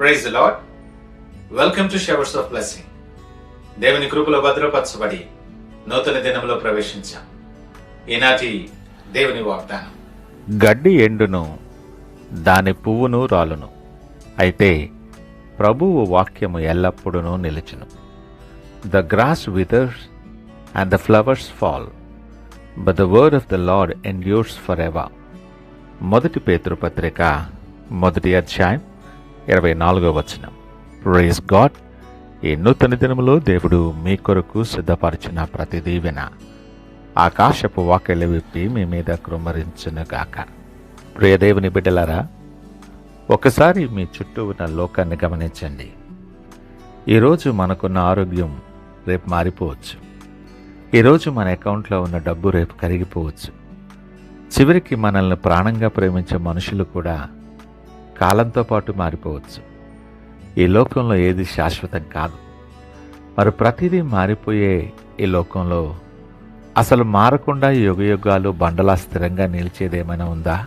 Praise the Lord. Welcome to showers of blessing. దేవుని కృపలో భద్రపరచబడి నూతన దినంలో ప్రవేశించాం. ఈనాటి దేవుని వాగ్దానం: గడ్డి ఎండును, దాని పువ్వును రాలును, అయితే ప్రభువు వాక్యము ఎల్లప్పుడూ నిలుచును. The grass withers and the flowers fall, but the word of the lord endures for ever. మొదటి పేతురు పత్రిక 1వ అధ్యాయం 24వ వచనం. Praise God. ఈ నూతన దినములో దేవుడు మీ కొరకు సిద్ధపరిచిన ప్రతి దీవెన ఆకాశపు వాకిళ్ళు విప్పి మీ మీద కృమ్మరించునుగాక. ప్రియ దేవుని బిడ్డలారా, ఒకసారి మీ చుట్టూ ఉన్న లోకాన్ని గమనించండి. ఈరోజు మనకున్న ఆరోగ్యం రేపు మారిపోవచ్చు. ఈరోజు మన అకౌంట్లో ఉన్న డబ్బు రేపు కరిగిపోవచ్చు. చివరికి మనల్ని ప్రాణంగా ప్రేమించే మనుషులు కూడా కాలంతో పాటు మారిపోవచ్చు. ఈ లోకంలో ఏది శాశ్వతం కాదు. మరి ప్రతిదీ మారిపోయే ఈ లోకంలో అసలు మారకుండా యుగయుగాలు బండలా స్థిరంగా నిలిచేదేమైనా ఉందా?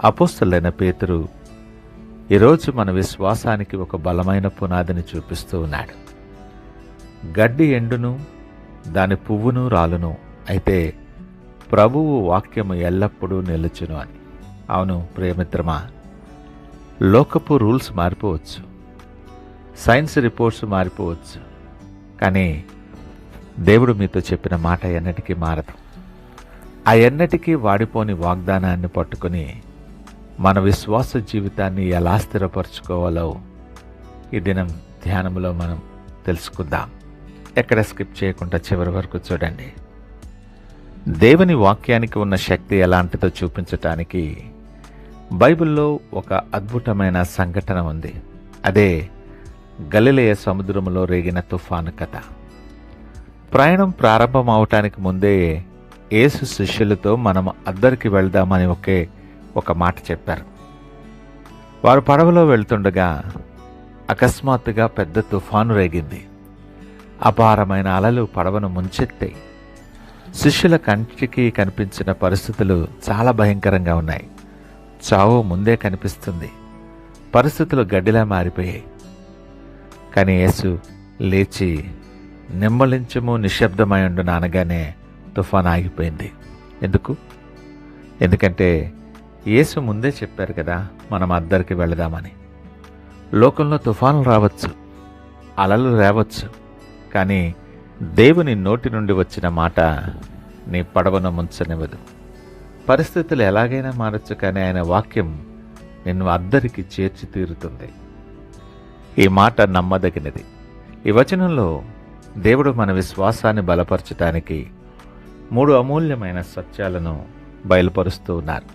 అపోస్తలుడైన పేతురు ఈరోజు మన విశ్వాసానికి ఒక బలమైన పునాదిని చూపిస్తూ ఉన్నాడు. గడ్డి ఎండును, దాని పువ్వును రాలును, అయితే ప్రభువు వాక్యము ఎల్లప్పుడూ నిలుచును అని. అవును ప్రియమిత్రమా, లోకపు రూల్స్ మారిపోవచ్చు, సైన్స్ రిపోర్ట్స్ మారిపోవచ్చు, కానీ దేవుడు మీతో చెప్పిన మాట ఎన్నటికీ మారదు. ఆ ఎన్నటికీ వాడిపోని వాగ్దానాన్ని పట్టుకొని మన విశ్వాస జీవితాన్ని ఎలా స్థిరపరచుకోవాలో ఈ దినం ధ్యానంలో మనం తెలుసుకుందాం. ఎక్కడ స్కిప్ చేయకుండా చివరి వరకు చూడండి. దేవుని వాక్యానికి ఉన్న శక్తి ఎలాంటిదో చూపించటానికి బైబిల్లో ఒక అద్భుతమైన సంఘటన ఉంది. అదే గలిలయ సముద్రంలో రేగిన తుఫాను కథ. ప్రయాణం ప్రారంభం అవటానికి ముందే యేసు శిష్యులతో మనం అద్దరికి వెళ్దామని ఒక మాట చెప్పారు. వారు పడవలో వెళ్తుండగా అకస్మాత్తుగా పెద్ద తుఫాను రేగింది. అపారమైన అలలు పడవను ముంచెత్తాయి. శిష్యుల కంటికి కనిపించిన పరిస్థితులు చాలా భయంకరంగా ఉన్నాయి. చావు ముందే కనిపిస్తుంది. పరిస్థితులు గడ్డిలా మారిపోయాయి. కానీ యేసు లేచి నిమ్మలించము నిశ్శబ్దమయుండును అనగానే తుఫాను ఆగిపోయింది. ఎందుకంటే యేసు ముందే చెప్పారు కదా, మనం అద్దరికి వెళదామని. లోకంలో తుఫానులు రావచ్చు, అలలు రేవచ్చు, కానీ దేవుని నోటి నుండి వచ్చిన మాట నీ పడవను ముంచనివ్వదు. పరిస్థితులు ఎలాగైనా మారచ్చు, కానీ ఆయన వాక్యం నిన్ను అద్దరికి చేర్చి తీరుతుంది. ఈ మాట నమ్మదగినది. ఈ వచనంలో దేవుడు మన విశ్వాసాన్ని బలపరచటానికి 3 అమూల్యమైన సత్యాలను బయలుపరుస్తూ ఉన్నారు.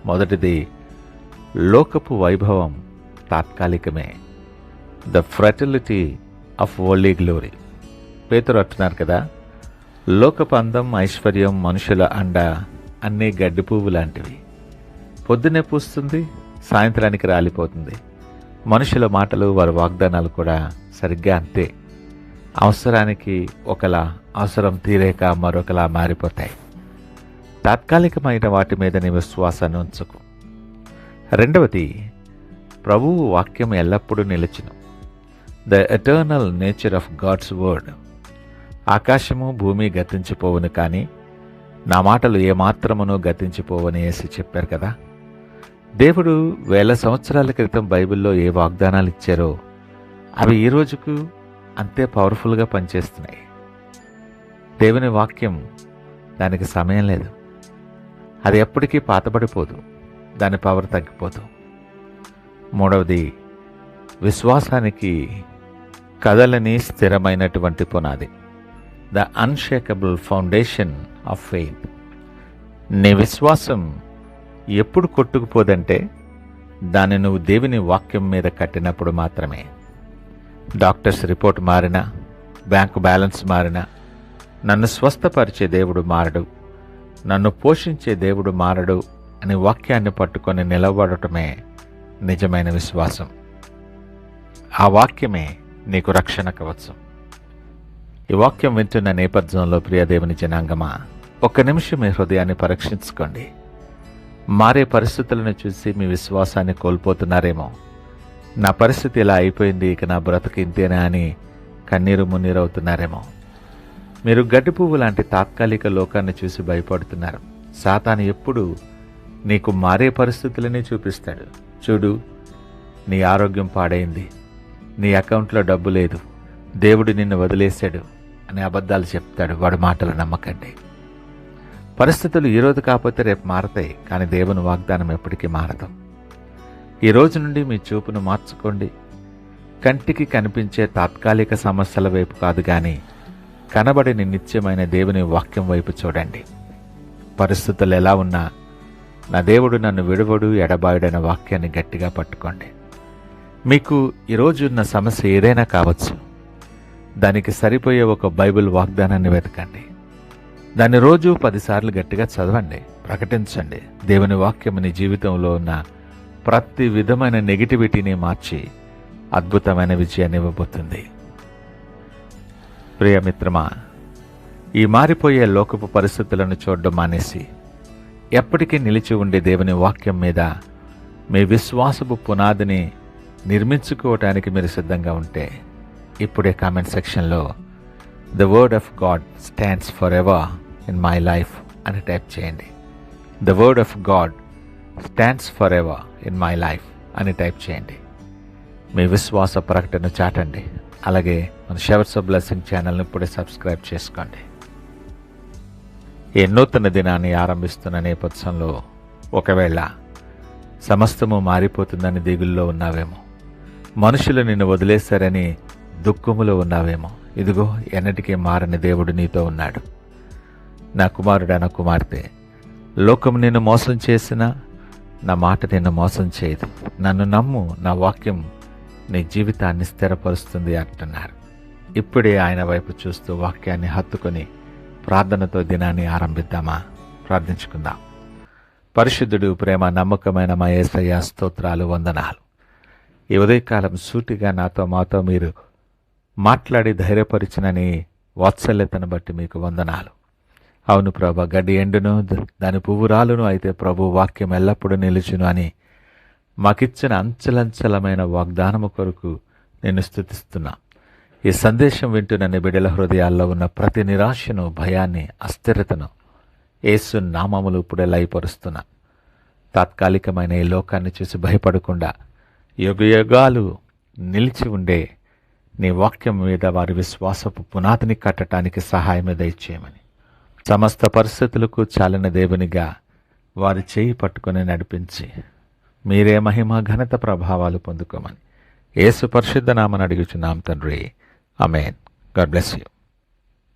మొదటిది, లోకపు వైభవం తాత్కాలికమే. The fragility of worldly glory. పేతురు అంటున్నారు కదా, లోకపు అందం, ఐశ్వర్యం, మనుషుల అండ అన్నీ గడ్డి పువ్వు లాంటివి. పొద్దునే పూస్తుంది, సాయంత్రానికి రాలిపోతుంది. మనుషుల మాటలు, వారి వాగ్దానాలు కూడా సరిగ్గా అంతే. అవసరానికి ఒకలా, అవసరం తీరేక మరొకలా మారిపోతాయి. తాత్కాలికమైన వాటి మీద నీ విశ్వాసాన్ని ఉంచుకు. రెండవది, ప్రభువు వాక్యం ఎల్లప్పుడూ నిలుచును. The eternal nature of God's word. ఆకాశము భూమి గతించిపోవును, కానీ నా మాటలు ఏమాత్రమునూ గతించిపోవని యేసు చెప్పారు కదా. దేవుడు 1000 సంవత్సరాల క్రితం బైబిల్లో ఏ వాగ్దానాలు ఇచ్చారో అవి ఈ రోజుకు అంతే పవర్ఫుల్గా పనిచేస్తున్నాయి. దేవుని వాక్యం, దానికి సమయం లేదు. అది ఎప్పటికీ పాతబడిపోదు, దాని పవర్ తగ్గిపోదు. మూడవది, విశ్వాసానికి కదలని స్థిరమైనటువంటి పునాది. The unshakeable foundation of faith. నీ విశ్వాసం ఎప్పుడు కొట్టుకుపోదంటే దాన్ని నువ్వు దేవుని వాక్యం మీద కట్టినప్పుడు మాత్రమే. డాక్టర్స్ రిపోర్ట్ మారినా, బ్యాంకు బ్యాలెన్స్ మారినా, నన్ను స్వస్థపరిచే దేవుడు మారడు, నన్ను పోషించే దేవుడు మారడు అని వాక్యాన్ని పట్టుకొని నిలబడటమే నిజమైన విశ్వాసం. ఆ వాక్యమే నీకు రక్షణ కవచం. ఈ వాక్యం వింటున్న నేపథ్యంలో ప్రియ దేవుని జనాంగమా, 1 నిమిషం మీ హృదయాన్ని పరీక్షించుకోండి. మారే పరిస్థితులను చూసి మీ విశ్వాసాన్ని కోల్పోతున్నారేమో. నా పరిస్థితి ఇలా అయిపోయింది, ఇక నా బ్రతుకు ఇంతేనా అని కన్నీరు మున్నీరవుతున్నారేమో. మీరు గడ్డి పువ్వు లాంటి తాత్కాలిక లోకాన్ని చూసి భయపడుతున్నారు. సాతాను ఎప్పుడు నీకు మారే పరిస్థితులనే చూపిస్తాడు. చూడు, నీ ఆరోగ్యం పాడైంది, నీ అకౌంట్లో డబ్బు లేదు, దేవుడు నిన్ను వదిలేశాడు అనే అబద్ధాలు చెప్తాడు. వాడి మాటలు నమ్మకండి. పరిస్థితులు ఈరోజు కాకపోతే రేపు మారతాయి, కానీ దేవుని వాగ్దానం ఎప్పటికీ మారదు. ఈ రోజు నుండి మీ చూపును మార్చుకోండి. కంటికి కనిపించే తాత్కాలిక సమస్యల వైపు కాదు, కానీ కనబడిన నిత్యమైన దేవుని వాక్యం వైపు చూడండి. పరిస్థితులు ఎలా ఉన్నా నా దేవుడు నన్ను విడవడు, ఎడబాయుడైన వాక్యాన్ని గట్టిగా పట్టుకోండి. మీకు ఈరోజు ఉన్న సమస్య ఏదైనా కావచ్చు, దానికి సరిపోయే ఒక బైబిల్ వాగ్దానాన్ని వెతకండి. దాన్ని రోజు 10 సార్లు గట్టిగా చదవండి, ప్రకటించండి. దేవుని వాక్యం నీ జీవితంలో ఉన్న ప్రతి విధమైన నెగిటివిటీని మార్చి అద్భుతమైన విజయాన్ని ఇవ్వబోతుంది. ప్రియమిత్రమా, ఈ మారిపోయే లోకపు పరిస్థితులను చూడడం మానేసి ఎప్పటికీ నిలిచి ఉండే దేవుని వాక్యం మీద మీ విశ్వాసపు పునాదిని నిర్మించుకోవటానికి మీరు సిద్ధంగా ఉంటే ఇప్పుడే కామెంట్ సెక్షన్లో the word of God stands for ever in my life అని టైప్ చేయండి. The word of God stands for ever in my life అని టైప్ చేయండి. మీ విశ్వాస ప్రకటన చాటండి. అలాగే మన షవర్స్ ఆఫ్ బ్లెస్సింగ్ ఛానల్ని ఇప్పుడే సబ్స్క్రైబ్ చేసుకోండి. ఈ నూతన దినాన్ని ఆరంభిస్తున్న నేపథ్యంలో ఒకవేళ సమస్తము మారిపోతుందని దిగుల్లో ఉన్నావేమో, మనుషులు నిన్ను వదిలేశారని దుఃఖములో ఉన్నావేమో, ఇదిగో ఎన్నటికీ మారని దేవుడు నీతో ఉన్నాడు. నా కుమారుడా, నా కుమార్తె, లోకం నిన్ను మోసం చేసినా నా మాట నిన్ను మోసం చేయదు. నన్ను నమ్ము, నా వాక్యం నీ జీవితాన్ని స్థిరపరుస్తుంది అంటున్నారు. ఇప్పుడే ఆయన వైపు చూస్తూ వాక్యాన్ని హత్తుకొని ప్రార్థనతో దినాన్ని ఆరంభిద్దామా? ప్రార్థించుకుందాం. పరిశుద్ధుడు, ప్రేమ నమ్మకమైన మా యేసయ్య, స్తోత్రాలు, వందనాలు. ఈ ఉదయకాలం సూటిగా మాతో మీరు మాట్లాడి ధైర్యపరిచినని వాత్సల్యతను బట్టి మీకు వందనాలు. అవును ప్రభా, గడ్డి ఎండును దాని పువ్వు రాలును, అయితే ప్రభు వాక్యం ఎల్లప్పుడూ నిలుచును అని మాకిచ్చిన అంచలంచలమైన వాగ్దానము కొరకు నేను స్తుతిస్తున్నా. ఈ సందేశం వింటున్న నీ బిడ్డల హృదయాల్లో ఉన్న ప్రతి నిరాశను, భయాన్ని, అస్థిరతను యేసు నామములు ఇప్పుడే లయపరుస్తున్నా. తాత్కాలికమైన ఈ లోకాన్ని చూసి భయపడకుండా యుగయుగాలు నిలిచి ఉండే నీ వాక్యం మీద వారి విశ్వాసపు పునాదిని కట్టడానికి సహాయం దయచేయమని, సమస్త పరిస్థితులకు చాలిన దేవునిగా వారి చేయి పట్టుకొని నడిపించి మీరే మహిమ, ఘనత, ప్రభావాలు పొందుకోమని యేసు పరిశుద్ధ నామమున అడుగుచున్నాం తండ్రి. ఆమేన్. God bless you.